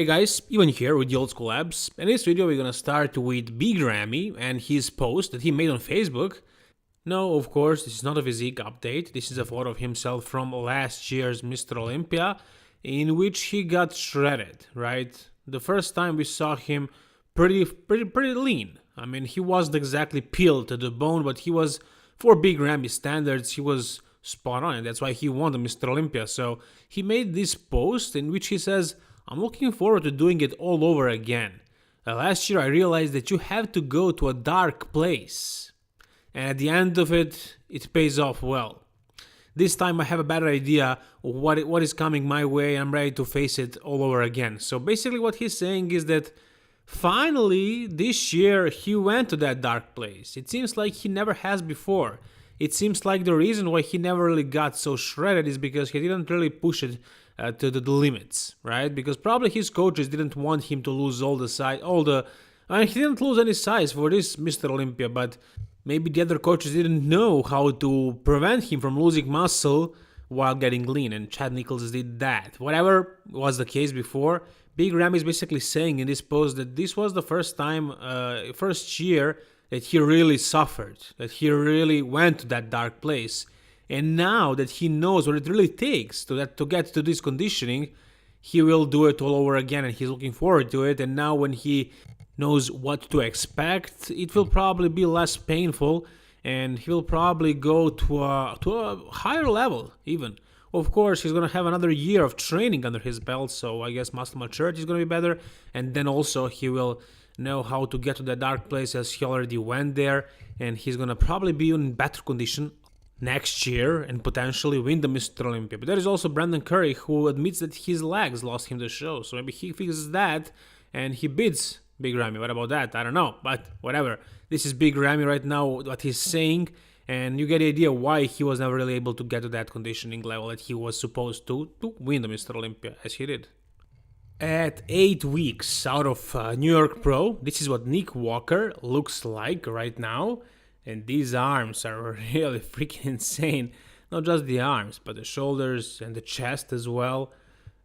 Hey guys, Ivan here with the Old School Labs. In this video we're gonna start with Big Ramy and his post that he made on Facebook. No, of course, this is not a physique update. This is a photo of himself from last year's Mr. Olympia, in which he got shredded, right? The first time we saw him pretty lean. I mean, he wasn't exactly peeled to the bone, but he was, for Big Ramy standards, he was spot on, and that's why he won the Mr. Olympia. So he made this post in which he says, I'm looking forward to doing it all over again. Last year I realized that you have to go to a dark place. And at the end of it, it pays off well. This time I have a better idea of what is coming my way. I'm ready to face it all over again. So basically what he's saying is that finally this year he went to that dark place. It seems like he never has before. It seems like the reason why he never really got so shredded is because he didn't really push it to the limits, right? Because probably his coaches didn't want him to lose all the size, he didn't lose any size for this Mr. Olympia, but maybe the other coaches didn't know how to prevent him from losing muscle while getting lean, and Chad Nichols did that. Whatever was the case before, Big Ramy is basically saying in this post that this was the first year that he really suffered, that he really went to that dark place. And now that he knows what it really takes to get to this conditioning, he will do it all over again, and he's looking forward to it. And now when he knows what to expect, it will probably be less painful, and he will probably go to a higher level even. Of course, he's going to have another year of training under his belt, so I guess muscle maturity is going to be better. And then also he will know how to get to the dark place, as he already went there, and he's going to probably be in better condition next year and potentially win the Mr. Olympia. But there is also Brandon Curry, who admits that his legs lost him the show. So maybe he fixes that and he beats Big Ramy. What about that? I don't know. But whatever. This is Big Ramy right now, what he's saying. And you get the idea why he was never really able to get to that conditioning level that he was supposed to win the Mr. Olympia, as he did. At 8 weeks out of New York Pro, this is what Nick Walker looks like right now. And these arms are really freaking insane. Not just the arms, but the shoulders and the chest as well.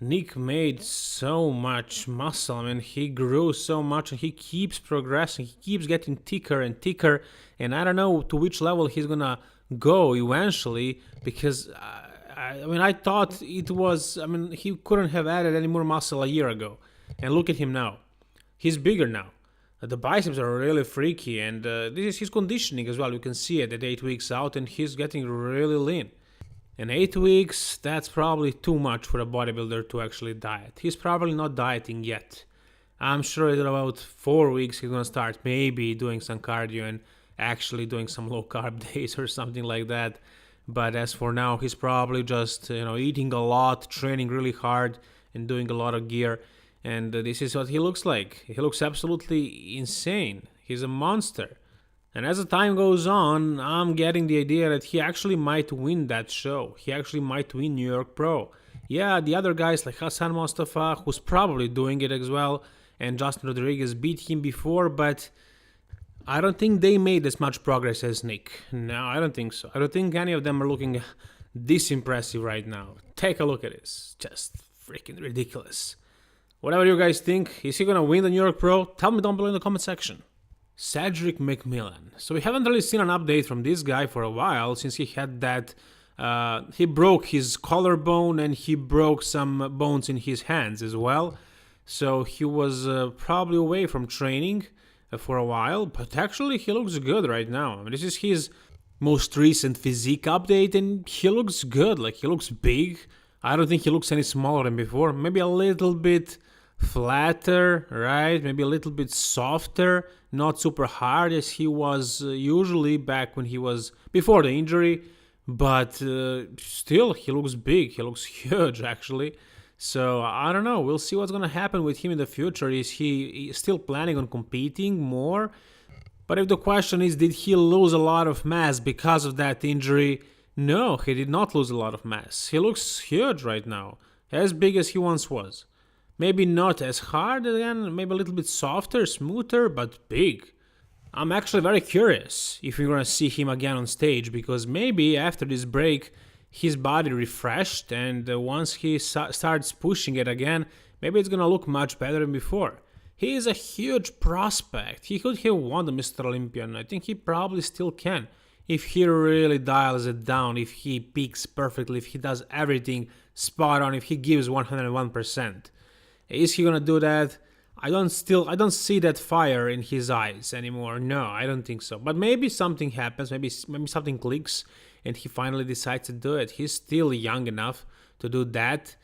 Nick made so much muscle. I mean, he grew so much, and he keeps progressing. He keeps getting thicker and thicker. And I don't know to which level he's gonna go eventually, because I thought it was, he couldn't have added any more muscle a year ago. And look at him now. He's bigger now. The biceps are really freaky, and this is his conditioning as well. You can see it at 8 weeks out, and he's getting really lean. In 8 weeks, that's probably too much for a bodybuilder to actually diet. He's probably not dieting yet. I'm sure that about 4 weeks he's gonna start maybe doing some cardio and actually doing some low carb days or something like that. But as for now, he's probably just eating a lot, training really hard, and doing a lot of gear. And this is what he looks like. He looks absolutely insane. He's a monster. And as the time goes on, I'm getting the idea that he actually might win that show. He actually might win New York Pro. Yeah, the other guys like Hassan Mostafa, who's probably doing it as well, and Justin Rodriguez beat him before, but I don't think they made as much progress as Nick. No, I don't think so. I don't think any of them are looking this impressive right now. Take a look at this. Just freaking ridiculous. Whatever you guys think, is he gonna win the New York Pro? Tell me down below in the comment section. Cedric McMillan. So we haven't really seen an update from this guy for a while, since he had that, he broke his collarbone and he broke some bones in his hands as well. So he was probably away from training for a while, but actually he looks good right now. This is his most recent physique update, and he looks good. Like, he looks big. I don't think he looks any smaller than before. Maybe a little bit flatter, right? Maybe a little bit softer, not super hard as he was usually back when he was before the injury, but still he looks big. He looks huge actually. So I don't know, we'll see what's gonna happen with him in the future. Is he still planning on competing more? But if the question is, did he lose a lot of mass because of that injury? No, he did not lose a lot of mass. He looks huge right now, as big as he once was. Maybe not as hard again, maybe a little bit softer, smoother, but big. I'm actually very curious if we're gonna see him again on stage, because maybe after this break his body refreshed, and once he starts pushing it again, maybe it's gonna look much better than before. He is a huge prospect. He could have won the Mr. Olympia, and I think he probably still can if he really dials it down, if he peaks perfectly, if he does everything spot on, if he gives 101%. Is he gonna do that? I don't see that fire in his eyes anymore. No, I don't think so. But maybe something happens, maybe something clicks and he finally decides to do it. He's still young enough to do that.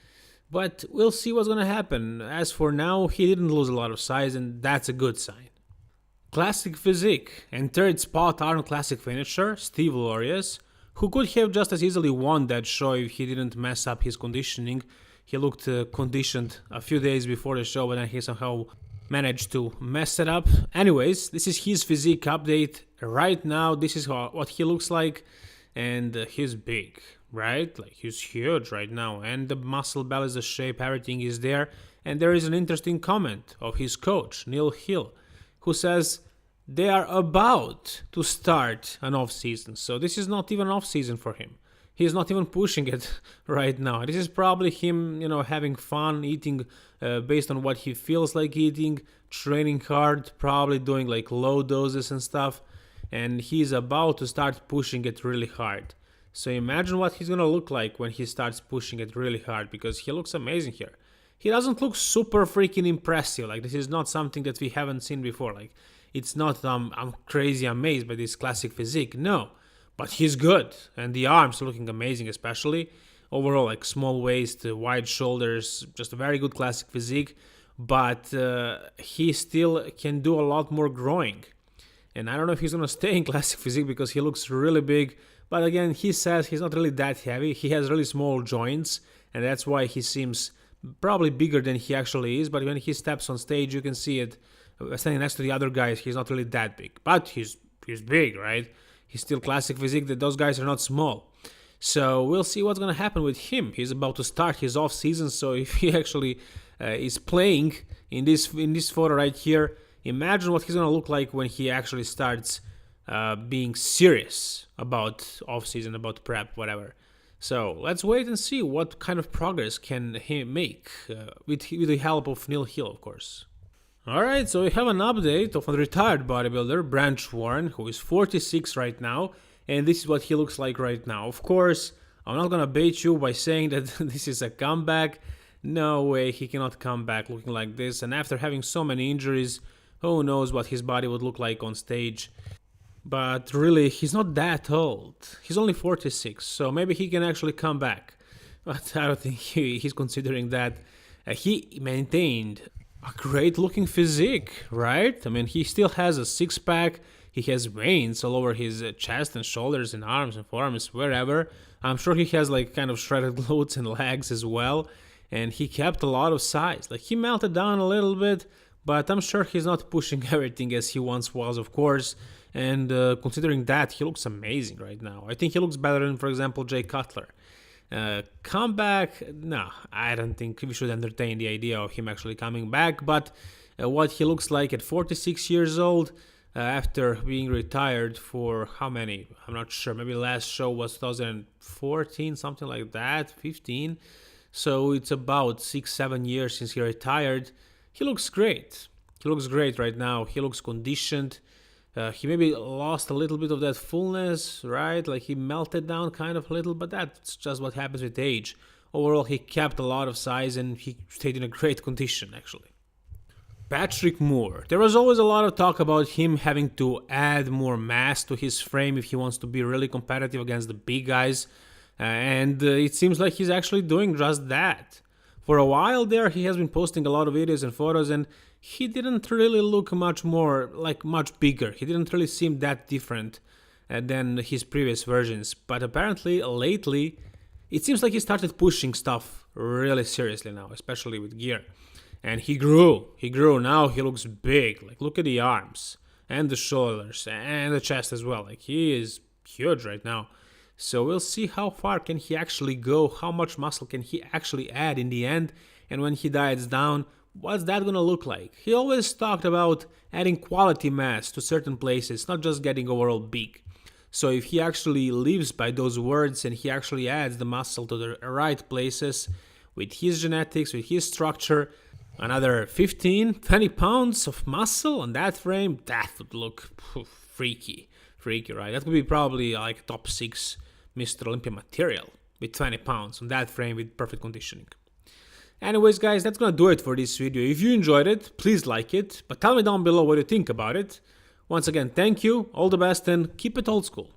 But we'll see what's gonna happen. As for now, he didn't lose a lot of size, and that's a good sign. Classic physique and third spot Arnold Classic finisher Steve Laureus, who could have just as easily won that show if he didn't mess up his conditioning. He looked conditioned a few days before the show, but then he somehow managed to mess it up. Anyways, this is his physique update. Right now, this is what he looks like, and he's big, right? Like, he's huge right now, and the muscle balance, the shape, everything is there. And there is an interesting comment of his coach, Neil Hill, who says they are about to start an off-season. So this is not even off-season for him. He's not even pushing it right now. This is probably him, having fun, eating based on what he feels like eating, training hard, probably doing like low doses and stuff. And he's about to start pushing it really hard. So imagine what he's gonna look like when he starts pushing it really hard, because he looks amazing here. He doesn't look super freaking impressive. Like, this is not something that we haven't seen before. Like, it's not I'm crazy amazed by this classic physique. No. But he's good, and the arms are looking amazing, especially. Overall, like small waist, wide shoulders, just a very good classic physique. But he still can do a lot more growing. And I don't know if he's going to stay in classic physique because he looks really big. But again, he says he's not really that heavy. He has really small joints, and that's why he seems probably bigger than he actually is. But when he steps on stage, you can see it. Standing next to the other guys, he's not really that big. But he's big, right? He's still classic physique, that those guys are not small. So we'll see what's going to happen with him. He's about to start his off season, so if he actually is playing in this photo right here, imagine what he's going to look like when he actually starts being serious about off season, about prep, whatever. So let's wait and see what kind of progress can he make with the help of Neil Hill, of course. Alright, so we have an update of a retired bodybuilder, Branch Warren, who is 46 right now, and this is what he looks like right now. Of course, I'm not gonna bait you by saying that this is a comeback. No way, he cannot come back looking like this, and after having so many injuries, who knows what his body would look like on stage. But really, he's not that old. He's only 46, so maybe he can actually come back. But I don't think he's considering that. He maintained a great looking physique, right? I mean, he still has a six-pack. He has veins all over his chest and shoulders and arms and forearms, wherever. I'm sure he has like kind of shredded glutes and legs as well. And he kept a lot of size. Like, he melted down a little bit, but I'm sure he's not pushing everything as he once was, of course. And considering that, he looks amazing right now. I think he looks better than, for example, Jay Cutler. Comeback, no, I don't think we should entertain the idea of him actually coming back. But what he looks like at 46 years old, after being retired for how many? I'm not sure. Maybe last show was 2014, something like that, 15. So it's about 6-7 years since he retired. He looks great. He looks great right now. He looks conditioned. He maybe lost a little bit of that fullness, right? Like, he melted down kind of a little, but that's just what happens with age. Overall, he kept a lot of size and he stayed in a great condition, actually. Patrick Moore. There was always a lot of talk about him having to add more mass to his frame if he wants to be really competitive against the big guys. And it seems like he's actually doing just that. For a while there, he has been posting a lot of videos and photos, and he didn't really look much bigger. He didn't really seem that different than his previous versions. But apparently, lately, it seems like he started pushing stuff really seriously now, especially with gear. And he grew. Now he looks big. Like, look at the arms and the shoulders and the chest as well. Like, he is huge right now. So we'll see how far can he actually go, how much muscle can he actually add in the end, and when he diets down, what's that gonna look like? He always talked about adding quality mass to certain places, not just getting overall big. So if he actually lives by those words and he actually adds the muscle to the right places, with his genetics, with his structure, Another 15, 20 pounds of muscle on that frame, that would look freaky, right? That would be probably like top 6 Mr. Olympia material with 20 pounds on that frame with perfect conditioning. Anyways, guys, that's gonna do it for this video. If you enjoyed it, please like it, but tell me down below what you think about it. Once again, thank you, all the best, and keep it old school.